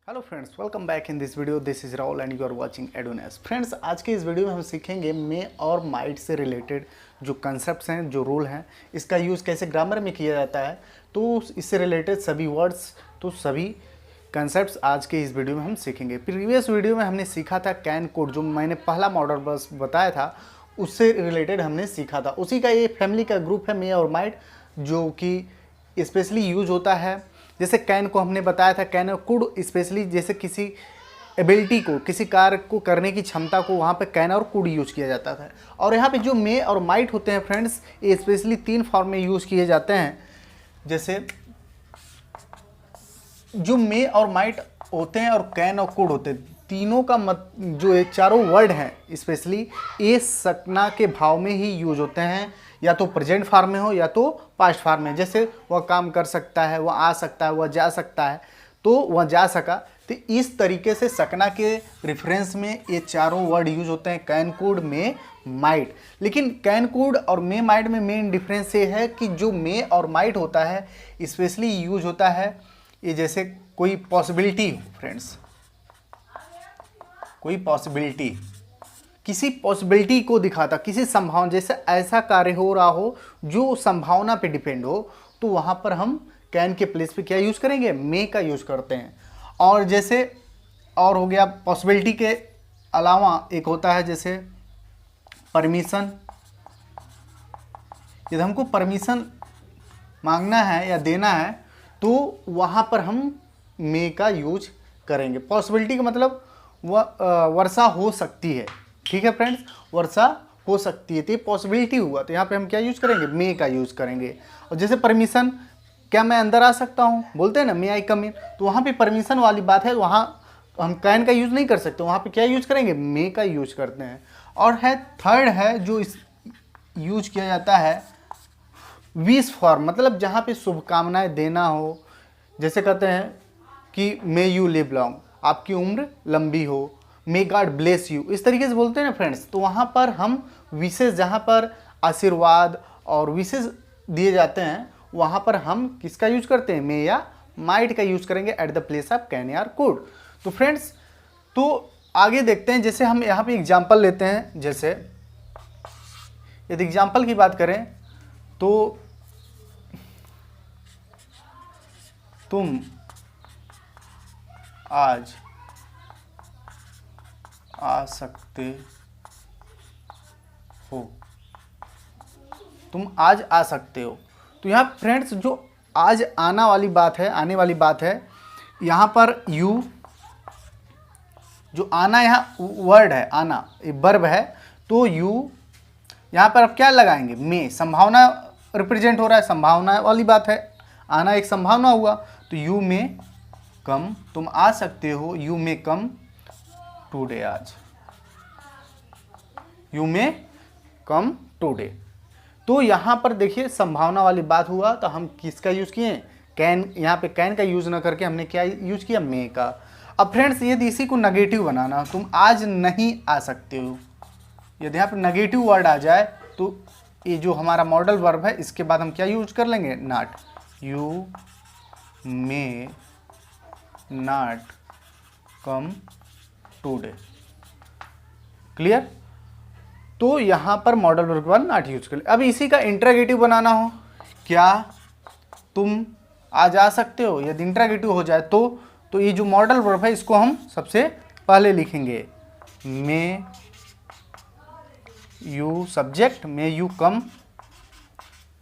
Hello friends, welcome back in this video. This is Rahul and you are watching एडोनेस। Friends, आज के इस video में हम सीखेंगे मे और माइट से रिलेटेड जो कंसेप्ट्स हैं, जो रूल हैं, इसका यूज़ कैसे ग्रामर में किया जाता है। तो इससे रिलेटेड सभी वर्ड्स, तो सभी कंसेप्ट्स आज के इस वीडियो में हम सीखेंगे। प्रीवियस वीडियो में हमने सीखा था कैन कोड, जो मैंने पहला मॉडल बस बताया था, उससे रिलेटेड हमने सीखा था। उसी का ये फैमिली का ग्रुप है मे और माइट, जो कि स्पेशली यूज होता है। जैसे कैन को हमने बताया था, कैन और कुड स्पेशली जैसे किसी एबिलिटी को, किसी कार्य को करने की क्षमता को, वहाँ पे कैन और कुड यूज किया जाता था। और यहाँ पे जो मे और माइट होते हैं फ्रेंड्स, ये स्पेशली तीन फॉर्म में यूज किए जाते हैं। जैसे जो मे और माइट होते हैं और कैन और कुड होते हैं, तीनों का जो ये चारों वर्ड हैं स्पेशली ये सकना के भाव में ही यूज होते हैं, या तो प्रेजेंट फॉर्म में हो या तो पास्ट फॉर्म में। जैसे वह काम कर सकता है, वह आ सकता है, वह जा सकता है, तो वह जा सका। तो इस तरीके से सकना के रेफरेंस में ये चारों वर्ड यूज होते हैं, कैन कुड मे माइट। लेकिन कैन कुड और मे माइट में मेन डिफरेंस ये है कि जो मे और माइट होता है स्पेशली यूज होता है ये जैसे कोई पॉसिबिलिटी हो फ्रेंड्स, कोई पॉसिबिलिटी, किसी पॉसिबिलिटी को दिखाता, किसी संभावना, जैसे ऐसा कार्य हो रहा हो जो संभावना पे डिपेंड हो, तो वहाँ पर हम कैन के प्लेस पे क्या यूज़ करेंगे, मे का यूज़ करते हैं। और जैसे और हो गया पॉसिबिलिटी के अलावा एक होता है जैसे परमिशन। यदि हमको परमिशन मांगना है या देना है तो वहाँ पर हम मे का यूज करेंगे। पॉसिबिलिटी का मतलब वर्षा हो सकती है, ठीक है फ्रेंड्स, वर्षा हो सकती है, तो ये पॉसिबिलिटी हुआ, तो यहाँ पे हम क्या यूज करेंगे, मे का यूज करेंगे। और जैसे परमिशन, क्या मैं अंदर आ सकता हूँ, बोलते हैं ना मे आई कम इन, तो वहाँ पे परमिशन वाली बात है, वहाँ हम कैन का यूज नहीं कर सकते, वहाँ पे क्या यूज करेंगे, मे का यूज करते हैं। और है थर्ड है जो इस यूज किया जाता है विश फॉर, मतलब जहाँ पे शुभकामनाएं देना हो। जैसे कहते हैं कि मे यू लिव लॉन्ग, आपकी उम्र लंबी हो, मे गॉड ब्लेस यू, इस तरीके से बोलते हैं ना फ्रेंड्स। तो वहाँ पर हम विशेष, जहाँ पर आशीर्वाद और विशेष दिए जाते हैं, वहाँ पर हम किसका यूज करते हैं, मे या माइट का यूज करेंगे eight the place of can या कुड। तो फ्रेंड्स, तो आगे देखते हैं। जैसे हम यहाँ पे एग्जाम्पल लेते हैं, जैसे यदि एग्जाम्पल की बात करें तो तुम आज आ सकते हो, तुम आज आ सकते हो। तो यहाँ फ्रेंड्स जो आज आना वाली बात है, आने वाली बात है, यहाँ पर यू, जो आना यहाँ वर्ड है, आना ये वर्ब है, तो यू यहाँ पर अब क्या लगाएंगे, मे, संभावना रिप्रेजेंट हो रहा है, संभावना वाली बात है, आना एक संभावना हुआ, तो यू मे कम, तुम आ सकते हो, यू मे कम टुडे, आज यू मे कम टुडे। तो यहाँ पर देखिए संभावना वाली बात हुआ, तो हम किसका यूज किए, कैन। यहाँ पे कैन का यूज ना करके हमने क्या यूज किया, मे का। अब फ्रेंड्स यदि इसी को नेगेटिव बनाना, तुम आज नहीं आ सकते हो, यदि यहाँ पर नेगेटिव वर्ड आ जाए तो ये जो हमारा मॉडल वर्ब है इसके बाद हम क्या यूज कर लेंगे, not, you may not come today, clear. तो यहाँ पर modal verb one not use कर। अब इसी का इंट्रोगेटिव बनाना हो, क्या तुम आज आ सकते हो, यदि इंट्रोगेटिव हो जाए तो ये जो मॉडल वर्ब है इसको हम सबसे पहले लिखेंगे, may you subject, may you come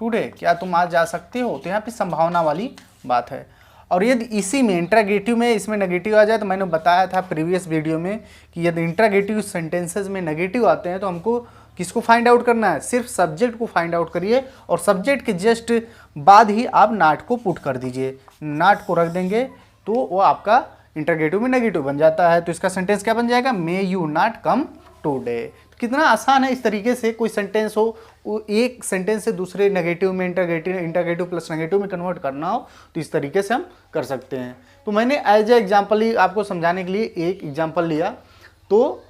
today, क्या तुम आज आ सकते हो, तो यहाँ पे संभावना वाली बात है। और यदि इसी में इंट्रोगेटिव में इसमें नेगेटिव आ जाए, तो मैंने बताया था प्रीवियस वीडियो में कि यदि इंट्रोगेटिव सेंटेंसेस में नेगेटिव आते हैं तो हमको किसको फाइंड आउट करना है, सिर्फ सब्जेक्ट को फाइंड आउट करिए, और सब्जेक्ट के जस्ट बाद ही आप नॉट को पुट कर दीजिए, नॉट को रख देंगे तो वो आपका इंट्रोगेटिव में नेगेटिव बन जाता है। तो इसका सेंटेंस क्या बन जाएगा, may you not come today. कितना आसान है, इस तरीके से कोई सेंटेंस हो, एक सेंटेंस से दूसरे नेगेटिव में इंट्रोगेटिव प्लस नेगेटिव में कन्वर्ट करना हो तो इस तरीके से हम कर सकते हैं। तो मैंने एज ए एग्जांपल ही आपको समझाने के लिए एक एग्जांपल लिया, तो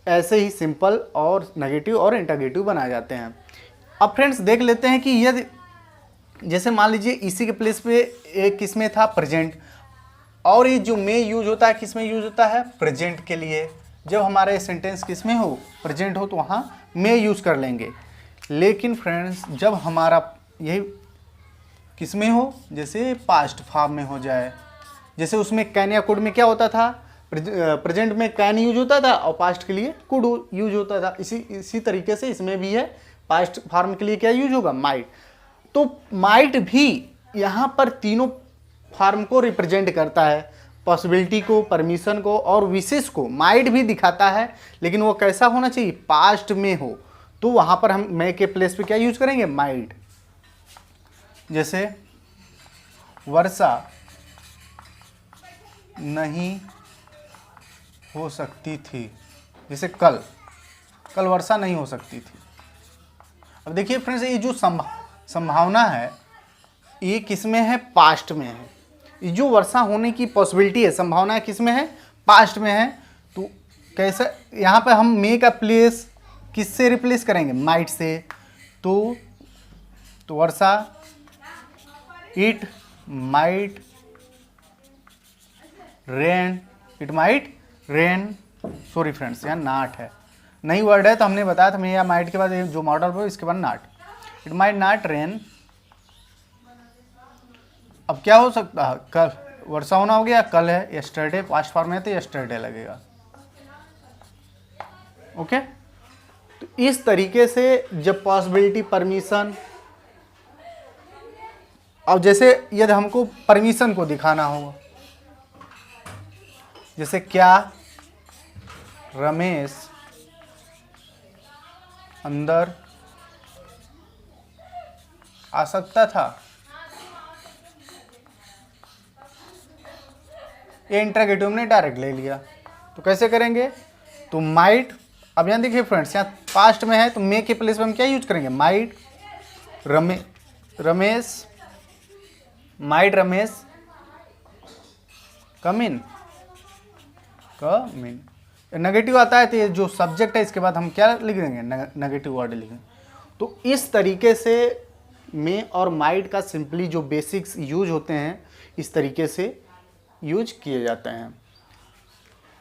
ऐसे ही सिंपल और नेगेटिव और इंट्रोगेटिव बनाए जाते हैं। अब फ्रेंड्स देख लेते हैं कि यदि जैसे मान लीजिए इसी के प्लेस पे एक किसमें था, प्रेजेंट, और ये जो मे यूज होता है किस में यूज होता है, प्रेजेंट के लिए। जब हमारा सेंटेंस किस में हो, प्रेजेंट हो, तो वहाँ मे यूज कर लेंगे। लेकिन फ्रेंड्स जब हमारा यही किस में हो, जैसे पास्ट फॉर्म में हो जाए, जैसे उसमें कैन या कुड में क्या होता था, प्रेजेंट में कैन यूज होता था और पास्ट के लिए कुड यूज होता था। इसी तरीके से इसमें भी है, पास्ट फॉर्म के लिए क्या यूज होगा, माइट। तो माइट भी यहाँ पर तीनों फॉर्म को रिप्रेजेंट करता है, पॉसिबिलिटी को, परमिशन को और विशेष को माइट भी दिखाता है, लेकिन वो कैसा होना चाहिए, पास्ट में हो। तो वहाँ पर हम मे के प्लेस पे क्या यूज करेंगे, माइट। जैसे वर्षा नहीं हो सकती थी, जैसे कल वर्षा नहीं हो सकती थी। अब देखिए फ्रेंड्स, ये जो संभावना है ये किस में है, पास्ट में है। ये जो वर्षा होने की पॉसिबिलिटी है, संभावना किस में है, पास्ट में है। तो कैसे यहाँ पे हम मे का प्लेस किससे रिप्लेस करेंगे, माइट से। तो वर्षा, it might rain, it might rain, sorry friends यहाँ नाट है, नई वर्ड है तो हमने बताया था मे या माइट के बाद जो मॉडल हो इसके बाद नाट, इट माइट नॉट रेन। अब क्या हो सकता है, कल वर्षा होना हो गया, कल है यस्टरडे, पास्ट फॉर्म में तो यस्टरडे लगेगा। ओके, तो इस तरीके से जब पॉसिबिलिटी, परमिशन, अब जैसे यदि हमको परमिशन को दिखाना होगा, जैसे क्या रमेश अंदर आ सकता था, ये इंटरोगेटिव ने डायरेक्ट ले लिया। तो कैसे करेंगे, तो माइट, अब यहाँ देखिए फ्रेंड्स यहाँ पास्ट में है तो मे के प्लेस पे हम क्या यूज करेंगे, माइट। रमेश माइट रमेश कम इन, नेगेटिव आता है तो ये जो सब्जेक्ट है इसके बाद हम क्या लिख देंगे, नेगेटिव वर्ड लिखेंगे। तो इस तरीके से मे और माइट का सिंपली जो बेसिक्स यूज होते हैं इस तरीके से यूज किए जाते हैं।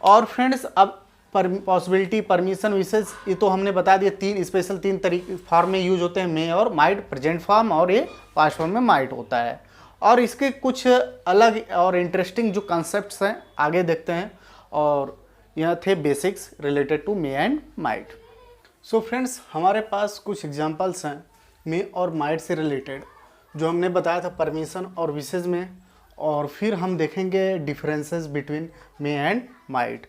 और फ्रेंड्स अब पॉसिबिलिटी, परमिशन, विशेष, ये तो हमने बता दिया, तीन तरीके फॉर्म में यूज होते हैं मे और माइट, प्रेजेंट फॉर्म और ये पास्ट फॉर्म में माइट होता है। और इसके कुछ अलग और इंटरेस्टिंग जो कॉन्सेप्ट्स हैं आगे देखते हैं, और यह थे basics related to may and might. So friends हमारे पास कुछ एग्जांपल्स हैं मे और माइट से रिलेटेड जो हमने बताया था परमिशन और विशेष में, और फिर हम देखेंगे differences between may and might.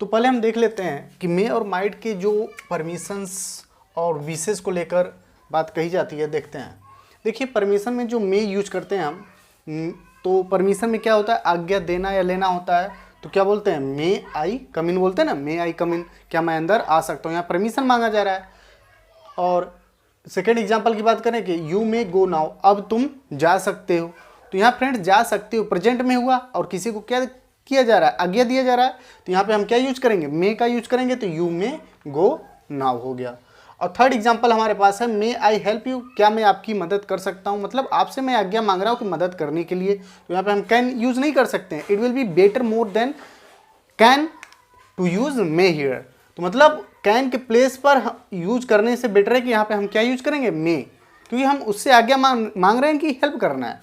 तो पहले हम देख लेते हैं कि मे और माइट के जो परमिशंस और विशेष को लेकर बात कही जाती है, देखते हैं। देखिए परमिशन में जो मे यूज करते हैं हम, तो परमिशन में क्या होता है, आज्ञा देना या लेना होता है। तो क्या बोलते हैं, मे आई कम इन बोलते हैं ना, मे आई कम इन, क्या मैं अंदर आ सकता हूँ, यहाँ परमिशन मांगा जा रहा है। और सेकेंड एग्जाम्पल की बात करें कि यू मे गो नाउ, अब तुम जा सकते हो। तो यहाँ फ्रेंड्स जा सकते हो प्रेजेंट में हुआ और किसी को क्या किया जा रहा है, आज्ञा दिया जा रहा है। तो यहाँ पे हम क्या यूज करेंगे, मे का यूज करेंगे, तो यू मे गो नाउ हो गया। और थर्ड एग्जाम्पल हमारे पास है मे आई हेल्प यू, क्या मैं आपकी मदद कर सकता हूँ, मतलब आपसे मैं आज्ञा मांग रहा हूँ कि मदद करने के लिए। तो यहाँ पे हम कैन यूज नहीं कर सकते हैं, it will be better more than can to use may here. तो मतलब कैन के प्लेस पर यूज करने से बेटर है कि यहाँ पे हम क्या यूज करेंगे, मे, क्योंकि हम उससे आज्ञा मांग रहे हैं कि हेल्प करना है।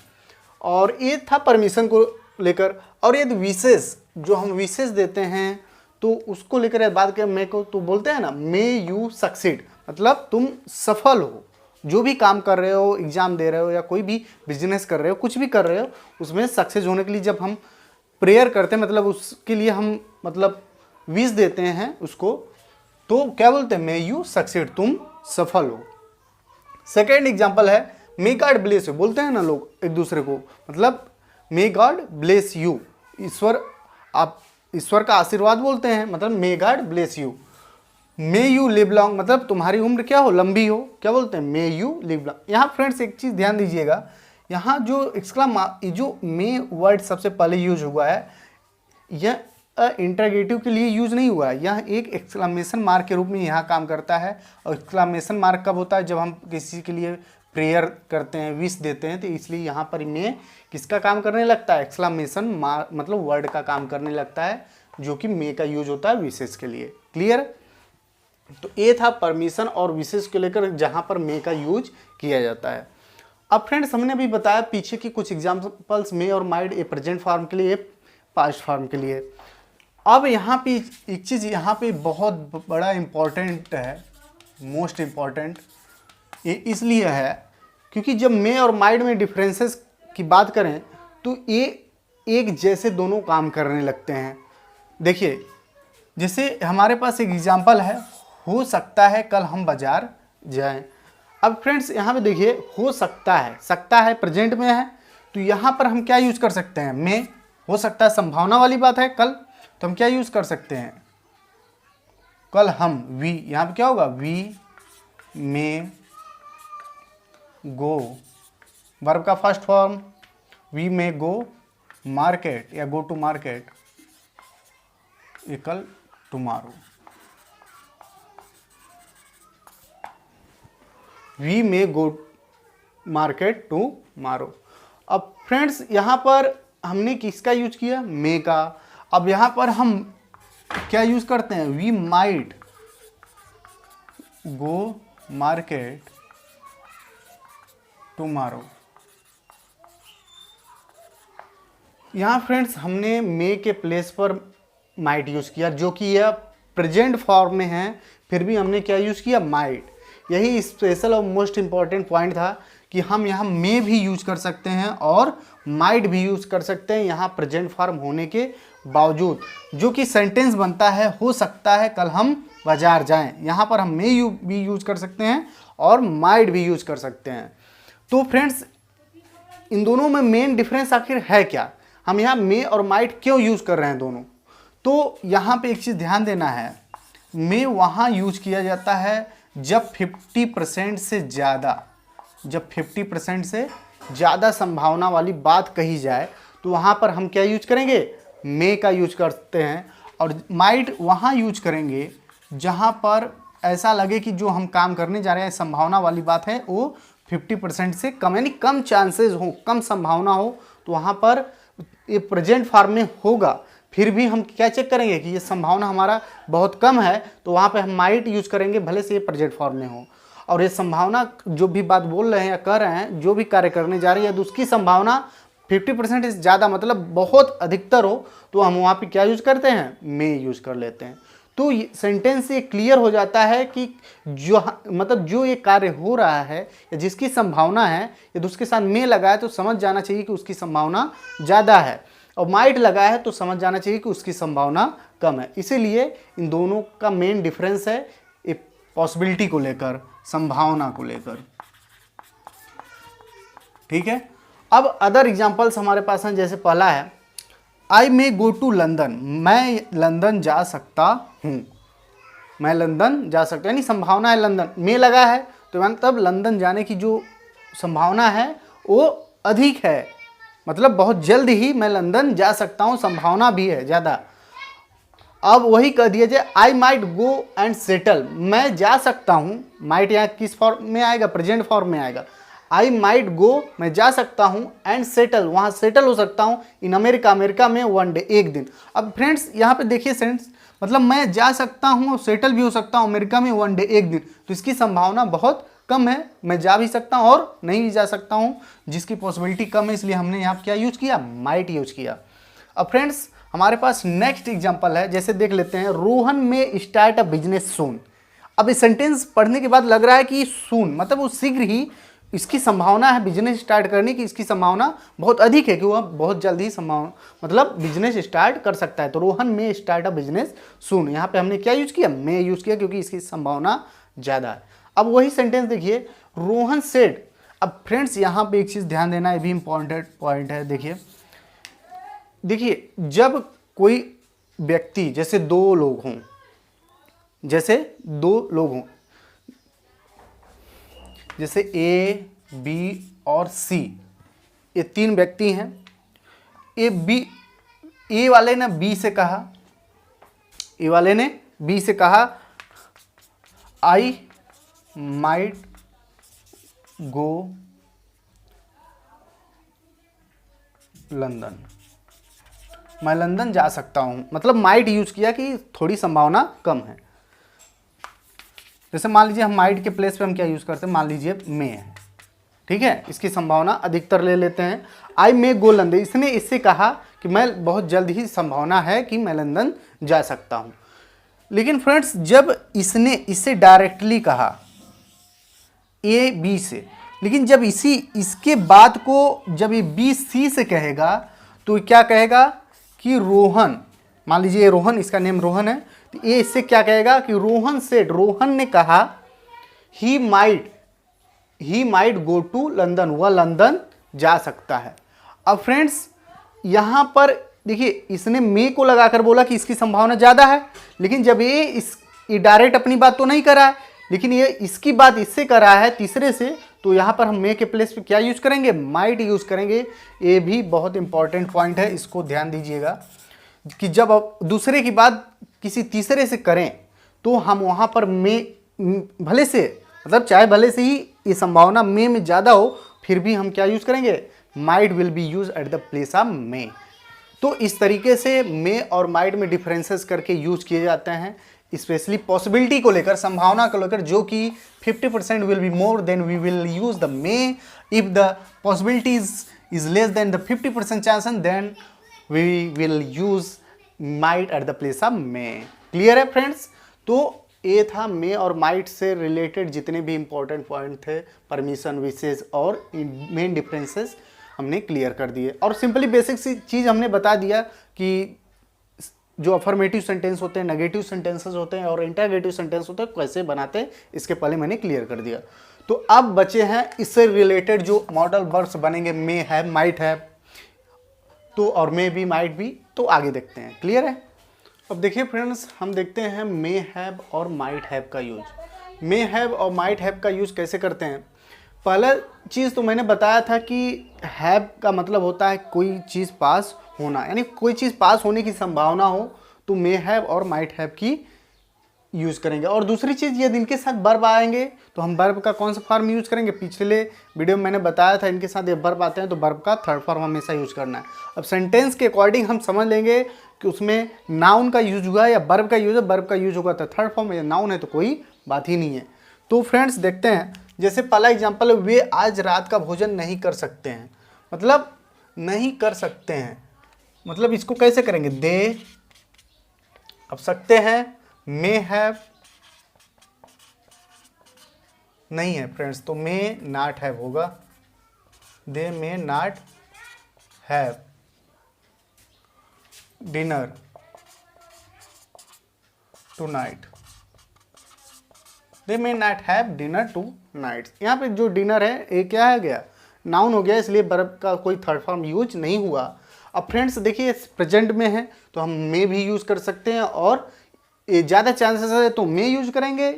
और ये था परमिशन को लेकर। और यदि विशेष, जो हम विशेष देते हैं तो उसको लेकर बात करें मे को, तो बोलते हैं ना मे यू सक्सीड, मतलब तुम सफल हो, जो भी काम कर रहे हो, एग्जाम दे रहे हो या कोई भी बिजनेस कर रहे हो, कुछ भी कर रहे हो, उसमें सक्सेस होने के लिए जब हम प्रेयर करते हैं, मतलब उसके लिए हम मतलब विश देते हैं उसको, तो क्या बोलते हैं, मे यू सक्सीड, तुम सफल हो। सेकेंड एग्जाम्पल है मे गॉड ब्लेस यू, बोलते हैं ना लोग एक दूसरे को, मतलब मे गॉड ब्लेस यू, ईश्वर, आप ईश्वर का आशीर्वाद बोलते हैं, मतलब may God bless you. May you live long, मतलब तुम्हारी उम्र क्या हो, लंबी हो, क्या बोलते हैं, मे यू लिव लॉन्ग। यहाँ फ्रेंड्स एक चीज़ ध्यान दीजिएगा, यहाँ जो जो मे वर्ड सबसे पहले यूज हुआ है, यह इंटरगेटिव के लिए यूज नहीं हुआ है, यह एक एक्सक्लामेशन मार्क के रूप में यहाँ काम करता है। और एक्सक्लामेशन मार्क कब होता है, जब हम किसी के लिए प्रेयर करते हैं, विश देते हैं, तो इसलिए यहाँ पर मे किसका काम करने लगता है, एक्सक्लामेशन मतलब वर्ड का काम करने लगता है, जो कि मे का यूज होता है विशेष के लिए। क्लियर। तो ये था परमिशन और विशेष को लेकर जहाँ पर मे का यूज किया जाता है। अब फ्रेंड्स हमने अभी बताया पीछे की कुछ एग्जाम्पल्स मे और माइट, ए प्रेजेंट फॉर्म के लिए, पास्ट फॉर्म के लिए। अब यहाँ पे एक चीज़ यहाँ पे बहुत बड़ा इम्पॉर्टेंट है, मोस्ट इम्पॉर्टेंट ये इसलिए है क्योंकि जब मे और माइट में डिफरेंसेस की बात करें तो ये एक जैसे दोनों काम करने लगते हैं। देखिए जैसे हमारे पास एक एग्जांपल है, हो सकता है कल हम बाजार जाएं। अब फ्रेंड्स यहाँ पे देखिए हो सकता है प्रेजेंट में है, तो यहाँ पर हम क्या यूज कर सकते हैं, मे। हो सकता है संभावना वाली बात है कल, तो हम क्या यूज कर सकते हैं, कल हम, वी, यहाँ पे क्या होगा, वी मे गो, वर्ब का first form, we may go market या गो टू मार्केट, ये कल tomorrow, we may go market tomorrow. अब फ्रेंड्स यहाँ पर हमने किसका यूज किया, मे का। अब यहाँ पर हम क्या यूज करते हैं, we might go market tomorrow. यहाँ फ्रेंड्स हमने मे के प्लेस पर माइट यूज किया, जो कि यह प्रेजेंट फॉर्म में है, फिर भी हमने क्या यूज किया, माइट। यही स्पेशल और मोस्ट इंपॉर्टेंट पॉइंट था कि हम यहाँ मे भी यूज कर सकते हैं और माइट भी यूज कर सकते हैं यहाँ प्रेजेंट फॉर्म होने के बावजूद, जो कि सेंटेंस बनता है, हो सकता है कल हम बाजार जाएं। यहाँ पर हम मे भी यूज कर सकते हैं और माइट भी यूज कर सकते हैं। तो फ्रेंड्स इन दोनों में मेन डिफरेंस आखिर है क्या, हम यहाँ मे और माइट क्यों यूज कर रहे हैं दोनों। तो यहाँ पे एक चीज़ ध्यान देना है, मे वहाँ यूज किया जाता है जब 50% से ज़्यादा, जब 50% से ज़्यादा संभावना वाली बात कही जाए तो वहाँ पर हम क्या यूज करेंगे, मे का यूज करते हैं। और माइट वहाँ यूज करेंगे जहाँ पर ऐसा लगे कि जो हम काम करने जा रहे हैं संभावना वाली बात है वो 50% से कम, यानी कम चांसेस हो, कम संभावना हो, तो वहाँ पर ये प्रेजेंट फॉर्म में होगा, फिर भी हम क्या चेक करेंगे कि ये संभावना हमारा बहुत कम है, तो वहाँ पे हम माइट यूज करेंगे, भले से ये प्रेजेंट फॉर्म में हो। और ये संभावना जो भी बात बोल रहे हैं या कर रहे हैं, जो भी कार्य करने जा रही है, तो उसकी संभावना 50% से ज़्यादा मतलब बहुत अधिकतर हो, तो हम वहाँ पे क्या यूज करते हैं, मे यूज कर लेते हैं। तो सेंटेंस से क्लियर हो जाता है कि जो मतलब जो ये कार्य हो रहा है या जिसकी संभावना है, यदि उसके साथ मे लगा है तो समझ जाना चाहिए कि उसकी संभावना ज़्यादा है, और माइट लगा है तो समझ जाना चाहिए कि उसकी संभावना कम है। इसीलिए इन दोनों का मेन डिफरेंस है एक पॉसिबिलिटी को लेकर, संभावना को लेकर। ठीक है। अब अदर एग्जांपल्स हमारे पास हैं, जैसे पहला है आई मे गो टू लंदन, मैं लंदन जा सकता हूँ, मैं लंदन जा सकता हूँ, यानी संभावना है, लंदन मे लगा है तो मतलब लंदन जाने की जो संभावना है वो अधिक है, मतलब बहुत जल्द ही मैं लंदन जा सकता हूँ, संभावना भी है ज़्यादा। अब वही कह दिया जाए I might go and settle, मैं जा सकता हूँ, माइट यहाँ किस फॉर्म में आएगा, प्रेजेंट फॉर्म में आएगा। आई माइट गो, मैं जा सकता हूँ, एंड सेटल, वहाँ सेटल हो सकता हूँ, इन अमेरिका, अमेरिका में वन डे, एक दिन। अब फ्रेंड्स यहाँ पे देखिए सेंस, मतलब मैं जा सकता हूँ और सेटल भी हो सकता हूँ अमेरिका में वन डे, एक दिन, तो इसकी संभावना बहुत कम है, मैं जा भी सकता हूँ और नहीं भी जा सकता हूँ, जिसकी पॉसिबिलिटी कम है, इसलिए हमने यहाँ क्या यूज किया, माइट यूज किया। अब फ्रेंड्स हमारे पास नेक्स्ट एग्जांपल है, जैसे देख लेते हैं, रोहन में स्टार्ट अ बिजनेस सून। अब इस सेंटेंस पढ़ने के बाद लग रहा है कि सून मतलब वो शीघ्र ही, इसकी संभावना है बिजनेस स्टार्ट करने की, इसकी संभावना बहुत अधिक है कि वह बहुत जल्द ही संभावना मतलब बिजनेस स्टार्ट कर सकता है। तो रोहन में स्टार्ट अ बिजनेस सून, यहाँ पे हमने क्या यूज किया, मे यूज किया, क्योंकि इसकी संभावना ज़्यादा है। अब वही सेंटेंस देखिए, रोहन सेड। अब फ्रेंड्स यहाँ पे एक चीज़ ध्यान देना, ये भी इंपॉर्टेंट पॉइंट है। देखिए जब कोई व्यक्ति, जैसे दो लोग हों, जैसे ए, बी और सी, ये तीन व्यक्ति हैं। ए वाले ने बी से कहा, आई माइट गो लंदन, मैं लंदन जा सकता हूं, मतलब माइट यूज किया कि थोड़ी संभावना कम है। जैसे मान लीजिए हम माइट के प्लेस पे हम क्या यूज करते हैं, मान लीजिए मे है, ठीक है, इसकी संभावना अधिकतर ले लेते हैं। आई मे गो लंदन, इसने इससे कहा कि मैं बहुत जल्द ही संभावना है कि मैं लंदन जा सकता हूं। लेकिन फ्रेंड्स जब इसने इससे डायरेक्टली कहा ए बी से, लेकिन जब इसके बाद को जब ये बी सी से कहेगा तो क्या कहेगा कि रोहन, मान लीजिए ये रोहन, इसका नेम रोहन है, तो ये इससे क्या कहेगा कि रोहन ने कहा he might go to London, वह लंदन जा सकता है। अब फ्रेंड्स यहां पर देखिए इसने मे को लगाकर बोला कि इसकी संभावना ज्यादा है, लेकिन जब ये डायरेक्ट अपनी बात तो नहीं कर रहा है, लेकिन ये इसकी बात इससे कर रहा है तीसरे से, तो यहां पर हम मे के प्लेस पे क्या यूज करेंगे, माइट यूज करेंगे। ये भी बहुत इंपॉर्टेंट पॉइंट है, इसको ध्यान दीजिएगा कि जब अब दूसरे की बात किसी तीसरे से करें तो हम वहां पर मे भले से, मतलब चाहे भले से ही ये संभावना मे में ज्यादा हो, फिर भी हम क्या यूज करेंगे, might will be use eight the place of मे। तो इस तरीके से मे और माइट में डिफरेंसेस करके यूज किए जाते हैं, स्पेशली पॉसिबिलिटी को लेकर, संभावना को लेकर, जो कि 50% will be more than we will use the may, if the possibility is less than the 50% chances then we will use might at the place of may. Clear है फ्रेंड्स? तो ये था मे और माइट से रिलेटेड जितने भी important point थे, permission, विशेष और main differences हमने क्लियर कर दिए। और सिंपली बेसिक सी चीज़ हमने बता दिया कि जो अफर्मेटिव सेंटेंस होते हैं, नेगेटिव सेंटेंसेस होते हैं और इंटरगेटिव सेंटेंस होते हैं, कैसे बनाते हैं, इसके पहले मैंने क्लियर कर दिया। तो अब बचे हैं इससे रिलेटेड जो मॉडल वर्ब्स बनेंगे, मे है, माइट है, तो और मे भी, माइट भी, तो आगे देखते हैं। क्लियर है? अब देखिए फ्रेंड्स, हम देखते हैं मे हैव और माइट हैव का यूज। मे हैव और माइट हैव का यूज कैसे करते हैं? पहला चीज़ तो मैंने बताया था कि हैव का मतलब होता है कोई चीज़ पास होना, यानी कोई चीज़ पास होने की संभावना हो तो मे हैव और माइट हैव की यूज करेंगे। और दूसरी चीज़, यदि इनके साथ वर्ब आएंगे तो हम वर्ब का कौन सा फॉर्म यूज करेंगे? पिछले वीडियो में मैंने बताया था, इनके साथ ये वर्ब आते हैं तो वर्ब का थर्ड फॉर्म हमेशा यूज करना है। अब सेंटेंस के अकॉर्डिंग हम समझ लेंगे कि उसमें नाउन का यूज हुआ या वर्ब का यूज है। वर्ब का यूज होगा तो थर्ड फॉर्म, या नाउन है तो कोई बात ही नहीं है। तो फ्रेंड्स देखते हैं, जैसे पहला एग्जाम्पल है, वे आज रात का भोजन नहीं कर सकते हैं, मतलब नहीं कर सकते हैं, मतलब इसको कैसे करेंगे? दे, अब सकते हैं, मे हैव नहीं है फ्रेंड्स, तो मे नॉट हैव होगा, they may not have dinner tonight, they may not have dinner tonight. यहाँ पे जो डिनर है ये क्या है गया? नाउन हो गया, इसलिए वर्ब का कोई थर्ड फॉर्म यूज नहीं हुआ। अब फ्रेंड्स देखिए प्रेजेंट में है तो हम मे भी यूज कर सकते हैं, और ये ज़्यादा चांसेस है तो मे यूज करेंगे,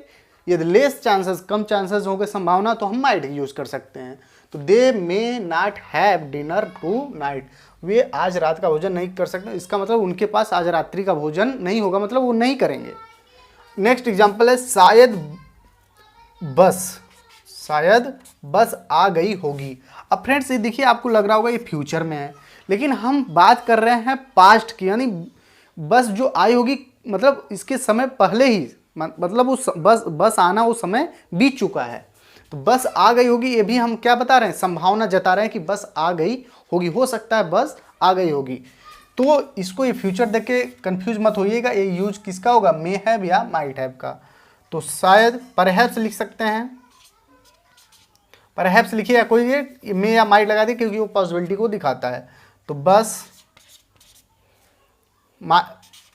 यदि लेस चांसेस, कम चांसेस होंगे संभावना, तो हम माइट यूज कर सकते हैं। तो they may not have dinner tonight, वे आज रात का भोजन नहीं कर सकते, इसका मतलब उनके पास आज रात्रि का भोजन नहीं होगा, मतलब वो नहीं करेंगे। नेक्स्ट एग्जाम्पल है, शायद बस आ गई होगी। अब फ्रेंड्स ये देखिए, आपको लग रहा होगा ये फ्यूचर में है, लेकिन हम बात कर रहे हैं पास्ट की, यानी बस जो आई होगी, मतलब इसके समय पहले ही, मतलब उस बस आना उस समय बीत चुका है, तो बस आ गई होगी, ये भी हम क्या बता रहे हैं? संभावना जता रहे हैं कि बस आ गई होगी, हो सकता है बस आ गई होगी। तो इसको ये फ्यूचर देख के कंफ्यूज मत होइएगा, ये यूज किसका होगा? मे हैव या माइट हैव का। तो शायद परहैप्स लिख सकते हैं, परहैप्स लिखिए, या कोई ये मे या माइट लगा दी क्योंकि वो पॉसिबिलिटी को दिखाता है। तो बस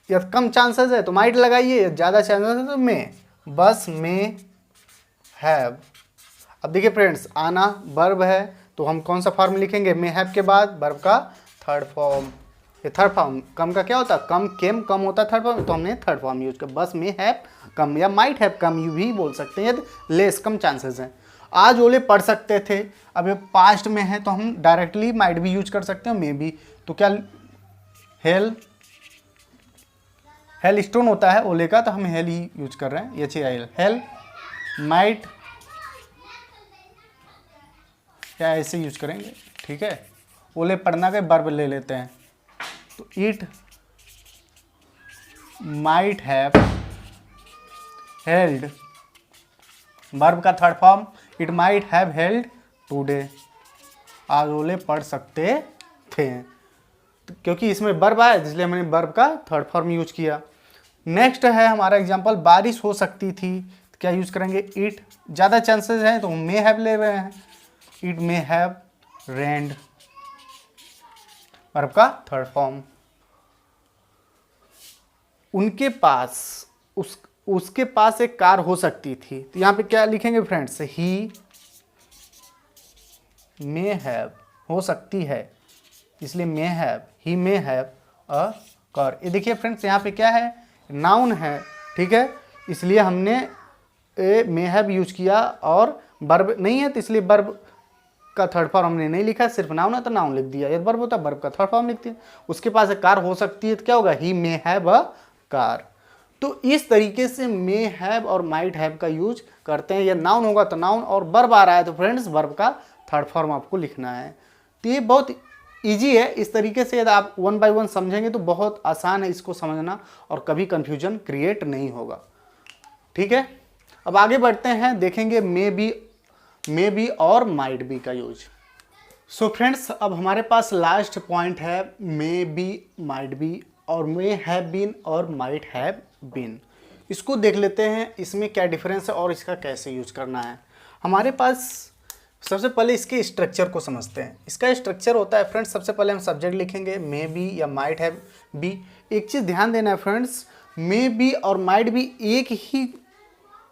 या कम चांसेस है तो माइट लगाइए, या ज़्यादा चांसेस है तो मे, बस मे हैव। अब देखिए फ्रेंड्स, आना वर्ब है तो हम कौन सा फॉर्म लिखेंगे? मे हैव के बाद वर्ब का थर्ड फॉर्म। ये थर्ड फॉर्म, कम का क्या होता है? कम, केम, कम होता है थर्ड फॉर्म, तो हमने थर्ड फॉर्म यूज किया, बस मे हैव कम, या माइट हैव कम यू भी बोल सकते हैं, यदि लेस, कम चांसेस हैं। आज ओले पढ़ सकते थे, अब ये पास्ट में है तो हम डायरेक्टली माइट भी यूज कर सकते हैं, मे भी। तो क्या हेल स्टोन होता है ओले का, तो हम हेल ही यूज कर रहे हैं, HAL, हेल। माइट या ऐसे यूज करेंगे, ठीक है। ओले पढ़ना के वर्ब ले लेते हैं, तो it might have held, verb का third form it might have held today, आज ओले पढ़ सकते थे। तो क्योंकि इसमें वर्ब आया इसलिए हमने वर्ब का थर्ड फॉर्म यूज किया। नेक्स्ट है हमारा एग्जांपल, बारिश हो सकती थी, तो क्या यूज करेंगे, इट, ज़्यादा चांसेस हैं तो मे हैव ले रहे हैं, it may have rained, verb का थर्ड फॉर्म। उनके पास, उसके पास एक कार हो सकती थी, तो यहाँ पे क्या लिखेंगे फ्रेंड्स, ही मे हैव, हो सकती है इसलिए may have, he may have a car. ये देखिए फ्रेंड्स यहाँ पे क्या है, नाउन है, ठीक है, इसलिए हमने ए मे हैव यूज किया, और वर्ब नहीं है तो इसलिए वर्ब का थर्ड फॉर्म हमने नहीं लिखा, सिर्फ नाउन है तो नाउन लिख दिया, यदि वर्ब होता वर्ब का थर्ड फॉर्म लिख दिया। उसके पास एक कार हो सकती है तो क्या होगा, ही मे हैव अ कार। तो इस तरीके से मे हैव और माइट हैव का यूज करते हैं, या नाउन होगा तो नाउन, और वर्ब आ रहा है तो फ्रेंड्स वर्ब का थर्ड फॉर्म आपको लिखना है। तो ये बहुत इजी है, इस तरीके से यदि आप वन बाय वन समझेंगे तो बहुत आसान है इसको समझना, और कभी कंफ्यूजन क्रिएट नहीं होगा, ठीक है। अब आगे बढ़ते हैं, देखेंगे मे बी और माइट बी का यूज। सो फ्रेंड्स अब हमारे पास लास्ट पॉइंट है मे बी, माइट बी, और मे हैव बीन और माइट हैव बीन। इसको देख लेते हैं इसमें क्या डिफरेंस है और इसका कैसे यूज करना है। हमारे पास सबसे पहले इसके स्ट्रक्चर को समझते हैं। इसका स्ट्रक्चर होता है फ्रेंड्स, सबसे पहले हम सब्जेक्ट लिखेंगे मे बी या माइट हैव बी। एक चीज़ ध्यान देना है फ्रेंड्स, मे बी और माइट बी एक ही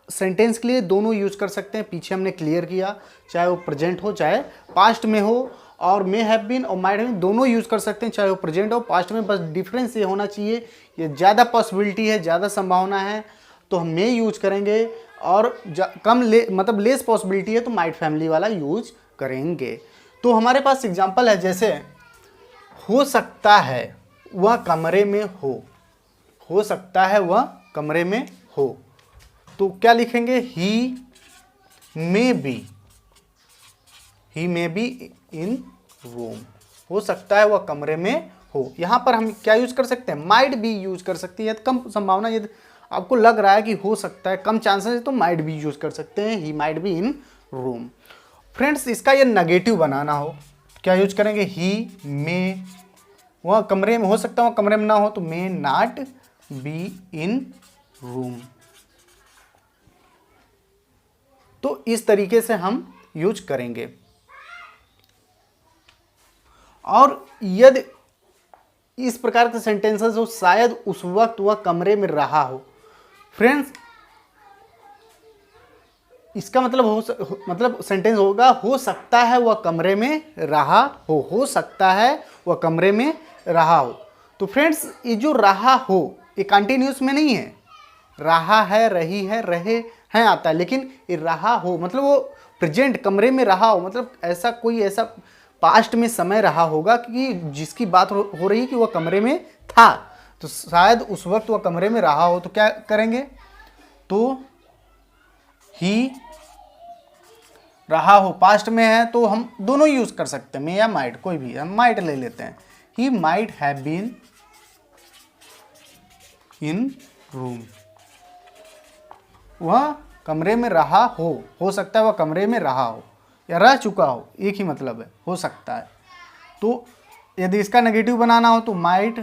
सेंटेंस के लिए दोनों यूज कर सकते हैं, पीछे हमने क्लियर किया, चाहे वो प्रेजेंट हो चाहे पास्ट में हो, और मे हैव बीन और माइट हैव बीन दोनों यूज कर सकते हैं चाहे वो प्रेजेंट हो पास्ट में। बस डिफरेंस ये होना चाहिए, ये ज़्यादा पॉसिबिलिटी है, ज़्यादा संभावना है तो हम मे यूज करेंगे, और कम मतलब लेस पॉसिबिलिटी है तो माइट फैमिली वाला यूज करेंगे। तो हमारे पास एग्जांपल है, जैसे हो सकता है वह कमरे में हो सकता है वह कमरे में हो, तो क्या लिखेंगे, ही मे बी इन रूम, हो सकता है वह कमरे में हो। यहाँ पर हम क्या यूज कर सकते हैं, माइट बी यूज कर सकते हैं, कम संभावना, यदि आपको लग रहा है कि हो सकता है, कम चांसेस है तो माइट बी यूज कर सकते हैं, he might be in room. Friends इसका ये नेगेटिव बनाना हो, क्या यूज करेंगे, ही मे, वह कमरे में हो सकता है वह कमरे में ना हो तो may not be in room. तो इस तरीके से हम यूज करेंगे। और यदि इस प्रकार के सेंटेंसेस हो, शायद उस वक्त वह कमरे में रहा हो, फ्रेंड्स इसका मतलब सेंटेंस होगा, हो सकता है वह कमरे में रहा हो सकता है वह कमरे में रहा हो। तो फ्रेंड्स ये जो रहा हो ये कंटिन्यूस में नहीं है, रहा है, रही है, रहे हैं आता है, लेकिन ये रहा हो मतलब वो प्रेजेंट कमरे में रहा हो, मतलब ऐसा कोई ऐसा पास्ट में समय रहा होगा कि जिसकी बात हो रही है कि वह कमरे में था, तो शायद उस वक्त वह कमरे में रहा हो, तो क्या करेंगे, तो ही रहा हो पास्ट में है तो हम दोनों यूज कर सकते हैं, मे या माइट, कोई भी, हम माइट ले लेते हैं, he might have been in room, वह कमरे में रहा हो सकता है वह कमरे में रहा हो या रह चुका हो, एक ही मतलब है, हो सकता है। तो यदि इसका नेगेटिव बनाना हो तो might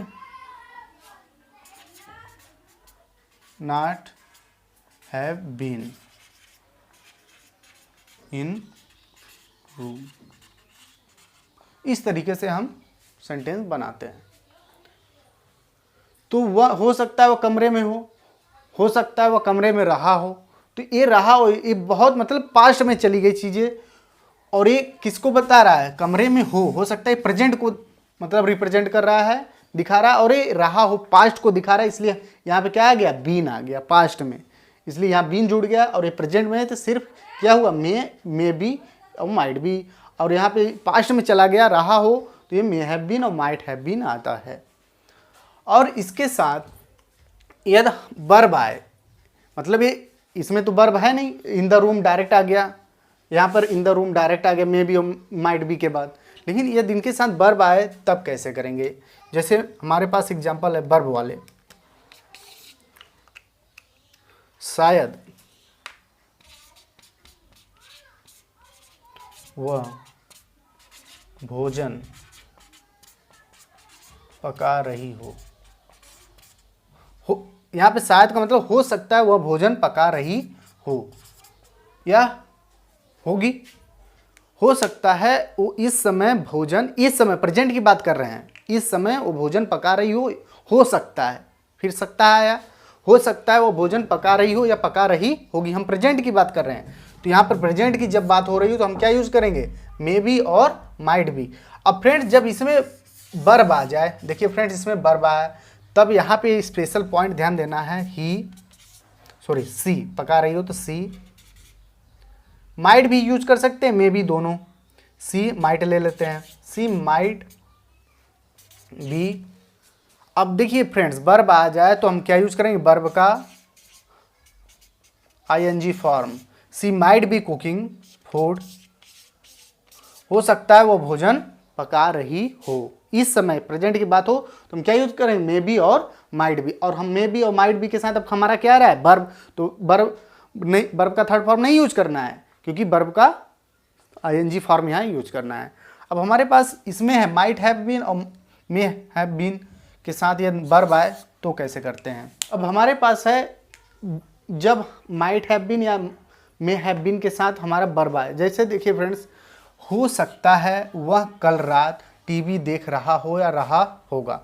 not have been in room. इस तरीके से हम सेंटेंस बनाते हैं। तो वह हो सकता है वह कमरे में हो सकता है वह कमरे में रहा हो, तो ये रहा हो ये बहुत मतलब पास्ट में चली गई चीज़ें, और ये किसको बता रहा है, कमरे में हो सकता है प्रेजेंट को मतलब रिप्रेजेंट कर रहा है, दिखा रहा है, और ये रहा हो पास्ट को दिखा रहा है, इसलिए यहाँ पे क्या आ गया, बीन आ गया पास्ट में, इसलिए यहाँ बीन जुड़ गया, और ये प्रेजेंट में है तो सिर्फ क्या हुआ, मे बी और माइट बी, और यहाँ पे पास्ट में चला गया रहा हो तो ये मे हैव बीन और माइट हैव बीन आता है। और इसके साथ यदि वर्ब आए, मतलब ये इसमें तो वर्ब है नहीं, इन द रूम डायरेक्ट आ गया, यहाँ पर इन द रूम डायरेक्ट आ गया मे बी और माइट बी के बाद। लेकिन यदि इनके साथ वर्ब आए तब कैसे करेंगे? जैसे हमारे पास एग्जांपल है वर्ब वाले, शायद वह भोजन पका रही हो। यहाँ पे शायद का मतलब हो सकता है वह भोजन पका रही हो या होगी। हो सकता है वो इस समय भोजन, इस समय प्रेजेंट की बात कर रहे हैं, इस समय वो भोजन पका रही हो सकता है, फिर सकता है या हो सकता है वो भोजन पका रही हो या पका रही होगी। हम प्रेजेंट की बात कर रहे हैं, तो यहाँ पर प्रेजेंट की जब बात हो रही हो तो हम क्या यूज करेंगे? मे बी और माइट बी। अब फ्रेंड्स जब इसमें वर्ब आ जाए, देखिए फ्रेंड्स इसमें वर्ब आया, तब यहाँ पे स्पेशल पॉइंट ध्यान देना है, सी पका रही हो तो सी, माइट भी यूज कर सकते हैं, मे बी दोनों, सी माइट ले लेते हैं, सी माइट बी। अब देखिए फ्रेंड्स वर्ब आ जाए तो हम क्या यूज करेंगे? वर्ब का ING form, she might be cooking food, हो सकता है वो भोजन पका रही हो। इस समय प्रेजेंट की बात हो तो हम क्या यूज करेंगे? मे बी और माइट बी। और हम मे बी और माइट बी के साथ अब हमारा क्या आ रहा है? वर्ब। तो वर्ब नहीं, वर्ब का थर्ड फॉर्म नहीं यूज करना है, क्योंकि वर्ब का आईएनजी फॉर्म यहाँ यूज करना है। अब हमारे पास इसमें है माइट हैव बीन और मे हैव बीन के साथ यदि वर्ब आए तो कैसे करते हैं? अब हमारे पास है जब माइट हैव बीन या मे हैव बीन के साथ हमारा वर्ब आए, जैसे देखिए फ्रेंड्स, हो सकता है वह कल रात टीवी देख रहा हो या रहा होगा।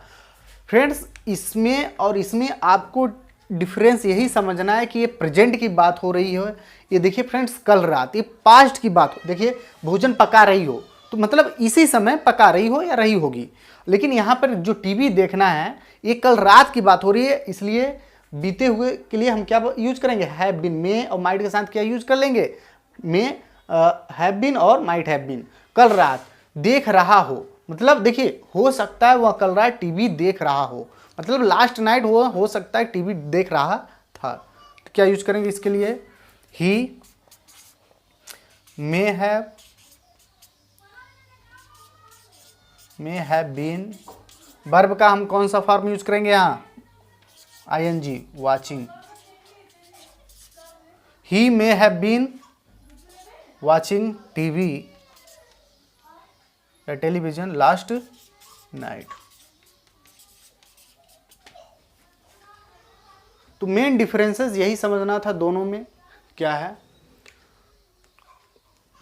फ्रेंड्स इसमें और इसमें आपको डिफरेंस यही समझना है कि ये प्रेजेंट की बात हो रही है, ये देखिए फ्रेंड्स कल रात, ये पास्ट की बात हो, देखिए भोजन पका रही हो तो मतलब इसी समय पका रही हो या रही होगी। लेकिन यहाँ पर जो टीवी देखना है ये कल रात की बात हो रही है, इसलिए बीते हुए के लिए हम क्या यूज करेंगे? Have been. मे और माइट के साथ क्या यूज कर लेंगे? मे हैव बीन और माइट हैव बीन। कल रात देख रहा हो, मतलब देखिए हो सकता है वह कल रात टीवी देख रहा हो, मतलब लास्ट नाइट हो सकता है टीवी देख रहा था। तो क्या यूज करेंगे इसके लिए? He may have been. Verb का हम कौन सा फॉर्म यूज करेंगे यहाँ? ING, watching. He may have been watching TV या टेलीविजन लास्ट नाइट। तो मेन डिफरेंसेस यही समझना था दोनों में क्या है।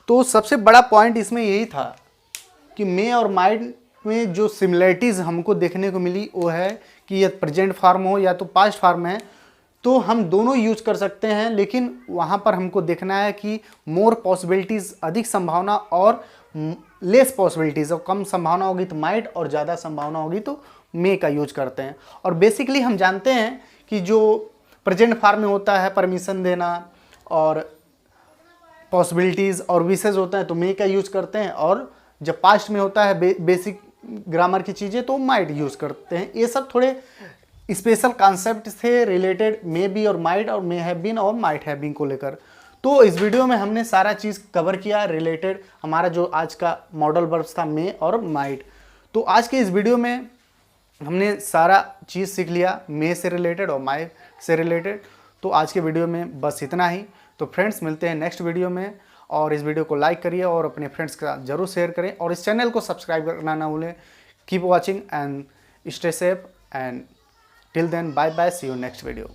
तो सबसे बड़ा पॉइंट इसमें यही था कि मे और माइट में जो सिमिलरिटीज हमको देखने को मिली वो है कि यह प्रेजेंट फॉर्म हो या तो पास्ट फॉर्म है, तो हम दोनों यूज कर सकते हैं। लेकिन वहाँ पर हमको देखना है कि मोर पॉसिबिलिटीज़, अधिक संभावना, और लेस पॉसिबिलिटीज़, और कम संभावना होगी तो माइट, और ज़्यादा संभावना होगी तो मे का यूज करते हैं। और बेसिकली हम जानते हैं कि जो प्रेजेंट फॉर्म में होता है परमिशन देना और पॉसिबिलिटीज़ और विशेज होता है तो मे का यूज करते हैं, और जब पास्ट में होता है बेसिक ग्रामर की चीज़ें तो माइट यूज करते हैं। ये सब थोड़े स्पेशल कॉन्सेप्ट थे रिलेटेड मे बी और माइट, और मे हैव बीन और माइट हैव बीन को लेकर। तो इस वीडियो में हमने सारा चीज़ कवर किया रिलेटेड हमारा जो आज का मॉडल वर्ब्स था मे और माइट। तो आज के इस वीडियो में हमने सारा चीज़ सीख लिया मे से रिलेटेड और माइट से रिलेटेड। तो आज के वीडियो में बस इतना ही। तो फ्रेंड्स मिलते हैं नेक्स्ट वीडियो में, और इस वीडियो को लाइक करिए और अपने फ्रेंड्स के साथ जरूर शेयर करें, और इस चैनल को सब्सक्राइब करना ना भूलें। Keep watching and stay safe, and till then bye bye, see you next video.